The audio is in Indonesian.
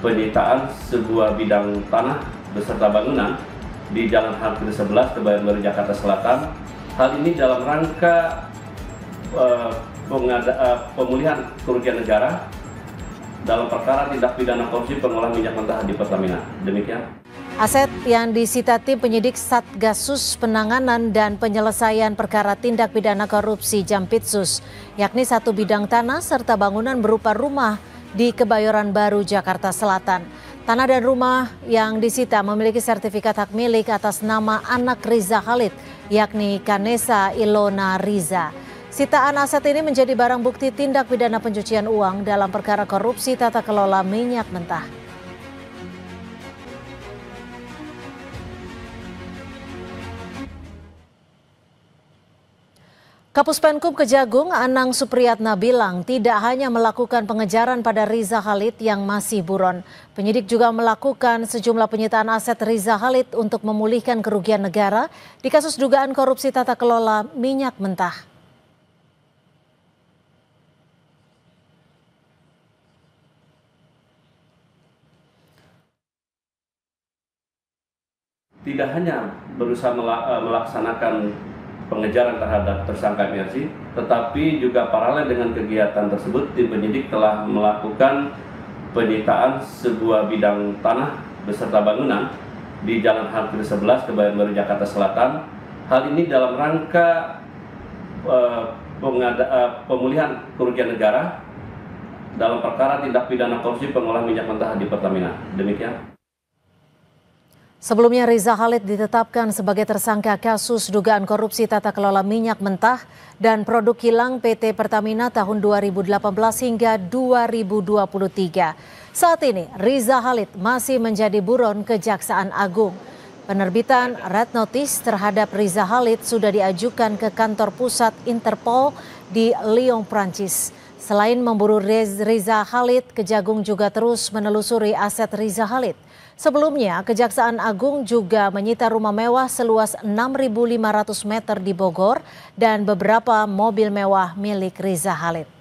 penyitaan sebuah bidang tanah beserta bangunan di Jalan Hartiri 11, Kebayoran Baru, Jakarta Selatan. Hal ini dalam rangka pemulihan kerugian negara dalam perkara tindak pidana korupsi pengolahan minyak mentah di Pertamina. Demikian. Aset yang disita tim penyidik Satgasus Penanganan dan Penyelesaian Perkara Tindak Pidana Korupsi Jampitsus, yakni 1 bidang tanah serta bangunan berupa rumah di Kebayoran Baru, Jakarta Selatan. Tanah dan rumah yang disita memiliki sertifikat hak milik atas nama anak Riza Khalid, yakni Kanesa Ilona Riza. Sitaan aset ini menjadi barang bukti tindak pidana pencucian uang dalam perkara korupsi tata kelola minyak mentah. Kapuspenkum Kejagung Anang Supriyatna bilang tidak hanya melakukan pengejaran pada Riza Khalid yang masih buron. Penyidik juga melakukan sejumlah penyitaan aset Riza Khalid untuk memulihkan kerugian negara di kasus dugaan korupsi tata kelola minyak mentah. Tidak hanya berusaha melaksanakan pengejaran terhadap tersangka MRC, tetapi juga paralel dengan kegiatan tersebut, tim penyidik telah melakukan penyitaan sebuah bidang tanah beserta bangunan di Jalan Hartiri 11, Kebayoran Baru, Jakarta Selatan. Hal ini dalam rangka pemulihan kerugian negara dalam perkara tindak pidana korupsi pengolahan minyak mentah di Pertamina. Demikian. Sebelumnya Riza Khalid ditetapkan sebagai tersangka kasus dugaan korupsi tata kelola minyak mentah dan produk kilang PT Pertamina tahun 2018 hingga 2023. Saat ini Riza Khalid masih menjadi buron Kejaksaan Agung. Penerbitan Red Notice terhadap Riza Khalid sudah diajukan ke kantor pusat Interpol di Lyon, Prancis. Selain memburu Riza Khalid, Kejagung juga terus menelusuri aset Riza Khalid. Sebelumnya, Kejaksaan Agung juga menyita rumah mewah seluas 6.500 meter di Bogor dan beberapa mobil mewah milik Riza Khalid.